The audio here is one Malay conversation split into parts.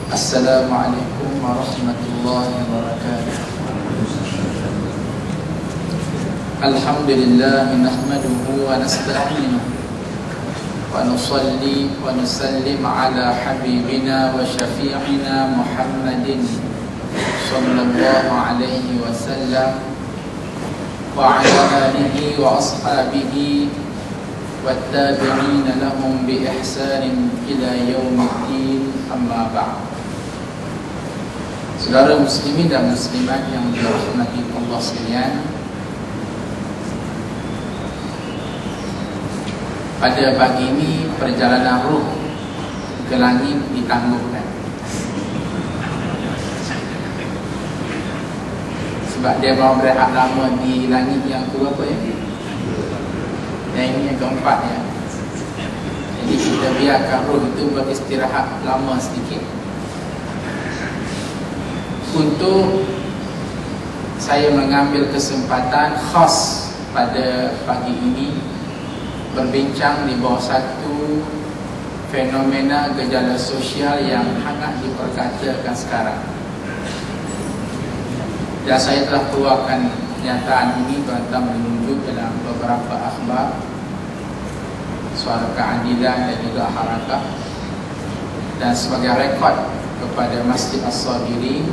Assalamualaikum warahmatullahi wabarakatuh. Alhamdulillah nahmaduhu wa nasta'inuhu wa nusalli wa nusallim ala habibina wa syafi'ina Muhammadin sallallahu alaihi wasallam wa ala alihi wa ashabihi wattabi'ina lahum bi ihsanin ila yaumiddin, amma ba'd. Saudara muslimin dan muslimat yang dirahmati Allah sekalian, pada pagi ini perjalanan ruh ke langit ditangguhkan. Sebab dia mau berehat lama di langit yang berapa ya? Yang ini yang keempat ya. Jadi kita biarkan ruh itu beristirahat lama sedikit. Untuk saya mengambil kesempatan khas pada pagi ini berbincang di bawah satu fenomena gejala sosial yang hangat diperkatakan sekarang. Dan saya telah keluarkan pernyataan ini tentang menunjuk dalam beberapa akhbar, Suara Keadilan dan juga Harakah, dan sebagai rekod kepada Masjid As-Sabirin,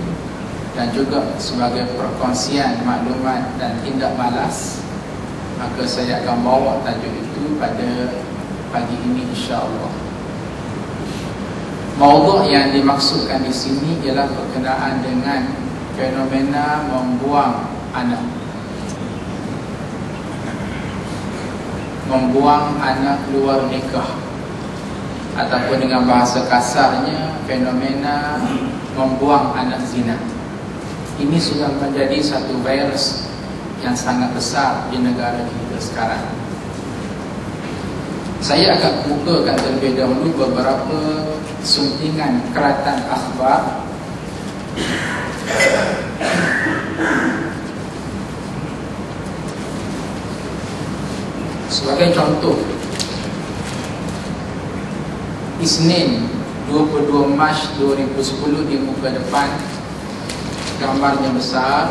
dan juga sebagai perkongsian maklumat dan tindak balas, maka saya akan bawa tajuk itu pada pagi ini insya-Allah. Maudhu' yang dimaksudkan di sini ialah berkenaan dengan fenomena membuang anak. Membuang anak luar nikah, ataupun dengan bahasa kasarnya fenomena membuang anak zina. Ini sudah menjadi satu virus yang sangat besar di negara kita sekarang. Saya akan bukakan terlebih dahulu beberapa suntingan keratan akhbar sebagai contoh. Isnin 22 Mac 2010 di muka depan, gambarnya besar.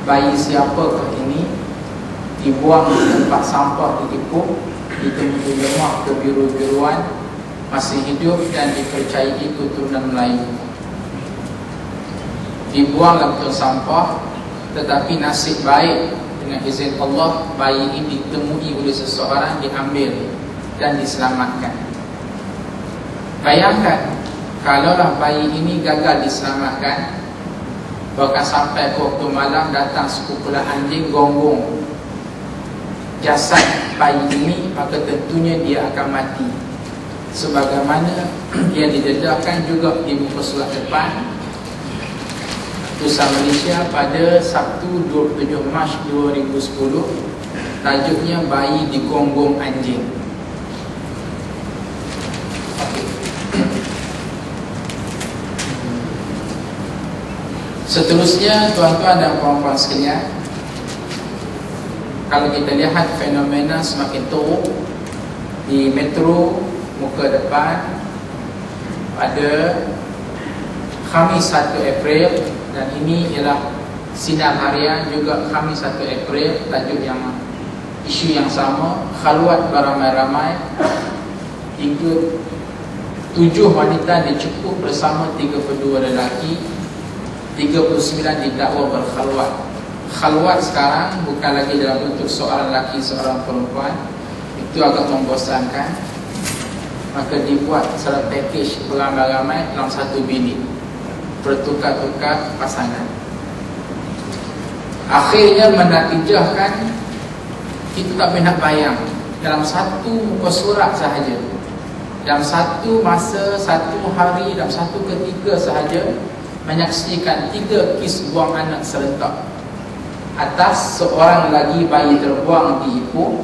Bayi siapakah ini dibuang di tempat sampah ditipuk, ditemui lemak kebiru-biruan, masih hidup dan dipercayai keturunan Melayu. Dibuang dalam tong sampah, tetapi nasib baik dengan izin Allah, bayi ini ditemui oleh seseorang, diambil dan diselamatkan. Bayangkan kalaulah bayi ini gagal diselamatkan, bahkan sampai ke waktu malam datang sekumpulan anjing gonggong jasad bayi ini, maka tentunya dia akan mati. Sebagaimana yang didedahkan juga di muka surat depan Pusat Malaysia pada Sabtu 27 Mac 2010, tajuknya bayi digonggong anjing. Seterusnya, tuan-tuan dan puan-puan sekalian, kalau kita lihat fenomena semakin teruk di Metro muka depan pada Khamis 1 April, dan ini ialah Sinar Harian juga Khamis 1 April, tajuk yang isu yang sama, khalwat beramai-ramai, 7 wanita dicekuk bersama 32 lelaki, 39 didakwa berkhalwat. Khalwat sekarang bukan lagi dalam bentuk seorang lelaki seorang perempuan, itu agak membosankan, maka dibuat secara package beramai-ramai dalam satu bilik, bertukar-tukar pasangan. Akhirnya menatijahkan kita tak boleh nak bayang, dalam satu muka surat sahaja, dalam satu masa, satu hari, dalam satu ketika sahaja, menyaksikan 3 kes buang anak serentak. Atas, seorang lagi bayi terbuang di Ipoh.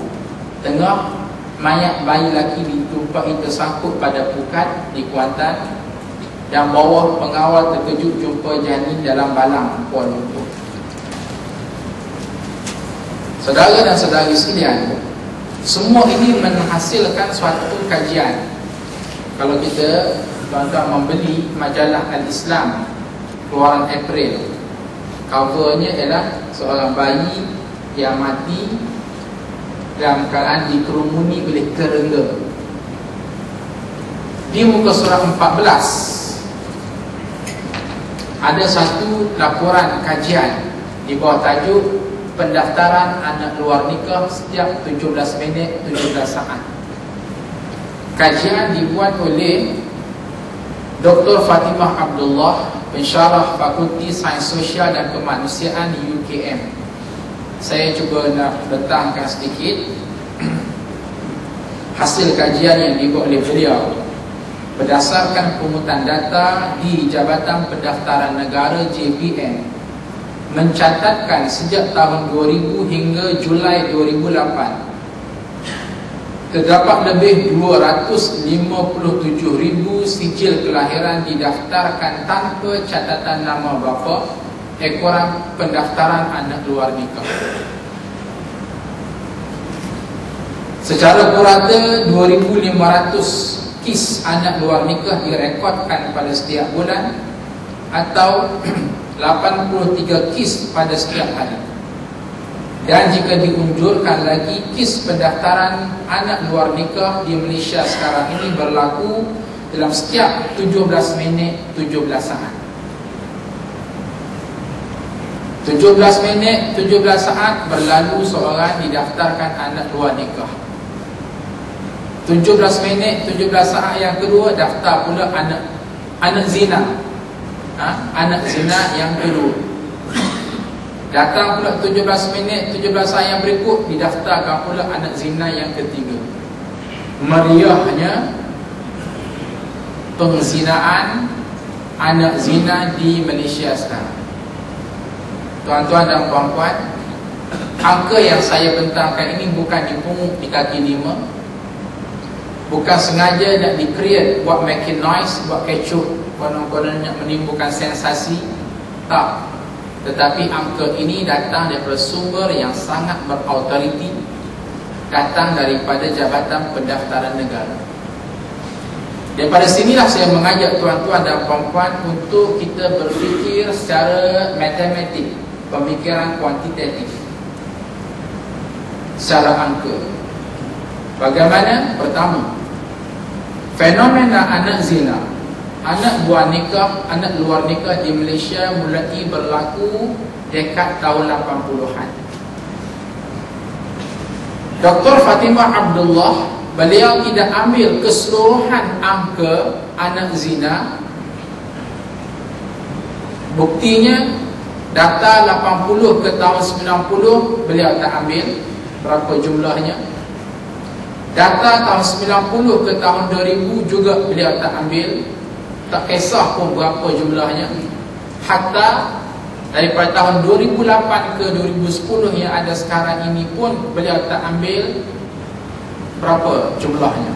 Tengah, mayat bayi lelaki ditumpai tersangkut pada pukat di Kuantan. Dan bawah, pengawal terkejut jumpa janin dalam balang Kuala Lumpur. Saudara dan saudari sekalian, semua ini menghasilkan suatu kajian. Kalau kita tuan-tuan membeli majalah Al-Islam keluaran April, covernya ialah seorang bayi yang mati dalam keadaan dikerumuni oleh kerengga. Di muka surat 14 ada satu laporan kajian di bawah tajuk pendaftaran anak luar nikah setiap 17 minit 17 saat. Kajian dibuat oleh Dr. Fatimah Abdullah, pensyarah Fakulti Sains Sosial dan Kemanusiaan UKM. Saya cuba nak datangkan sedikit hasil kajian yang dibuat oleh beliau berdasarkan pungutan data di Jabatan Pendaftaran Negara JPN, mencatatkan sejak tahun 2000 hingga Julai 2008 terdapat lebih 257,000 sijil kelahiran didaftarkan tanpa catatan nama bapa ekoran pendaftaran anak luar nikah. Secara purata 2,500 kes anak luar nikah direkodkan pada setiap bulan atau 83 kes pada setiap hari. Dan jika diunjurkan lagi, kes pendaftaran anak luar nikah di Malaysia sekarang ini berlaku dalam setiap 17 minit 17 saat. 17 minit 17 saat berlalu seorang didaftarkan anak luar nikah. 17 minit 17 saat yang kedua daftar pula anak zina. Anak zina yang kedua. Datang pula 17 minit 17 saat yang berikut didaftarkan pula anak zina yang ketiga. Meriahnya pengzinaan anak zina di Malaysia sekarang. Tuan-tuan dan puan-puan, angka yang saya bentangkan ini bukan dipungut di kaki lima, bukan sengaja nak di-create buat making noise, buat kecoh, konon-konon nak menimbulkan sensasi. Tak. Tetapi angka ini datang daripada sumber yang sangat berautoriti, datang daripada Jabatan Pendaftaran Negara. Daripada sinilah saya mengajak tuan-tuan dan puan-puan untuk kita berfikir secara matematik, pemikiran kuantitatif, secara angka. Bagaimana? Pertama, fenomena anak zina, anak buah nikah, anak luar nikah di Malaysia mulai berlaku dekad tahun 80-an. Dr. Fatimah Abdullah, beliau tidak ambil keseluruhan angka anak zina. Buktinya data 80 ke tahun 90 beliau tak ambil berapa jumlahnya. Data tahun 90 ke tahun 2000 juga beliau tak ambil. Tak kisah pun berapa jumlahnya. Hatta daripada tahun 2008 ke 2010 yang ada sekarang ini pun beliau tak ambil berapa jumlahnya.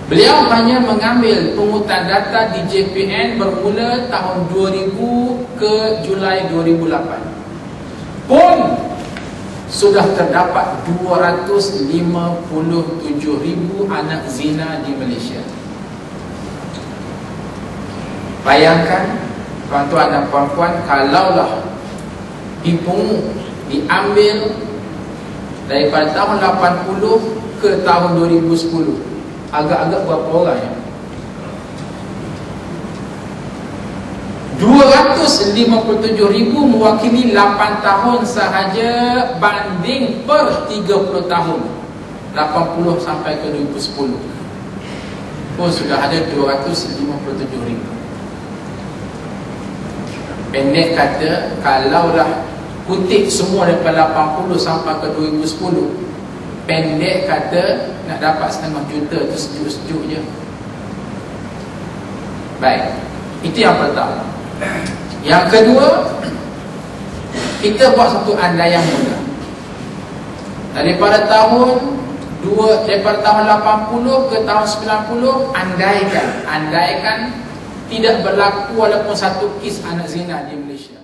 Beliau hanya mengambil pungutan data di JPN bermula tahun 2000 ke Julai 2008. Pun sudah terdapat 257,000 anak zina di Malaysia. Bayangkan tuan-tuan dan puan-puan, kalaulah diambil daripada tahun 80 ke tahun 2010, agak-agak berapa orang ya? 257,000 mewakili 8 tahun sahaja banding per 30 tahun 80 sampai ke 2010 pun sudah ada 257,000. Pendek kata, kalaulah kutip semua daripada 80 sampai ke 2010, pendek kata nak dapat 500,000 tu sejuk-sejuk je. Baik, itu yang pertama. Yang kedua, kita buat satu andaian mudah. Daripada tahun 80 ke tahun 90, andaikan tidak berlaku walaupun satu kes anak zina di Malaysia.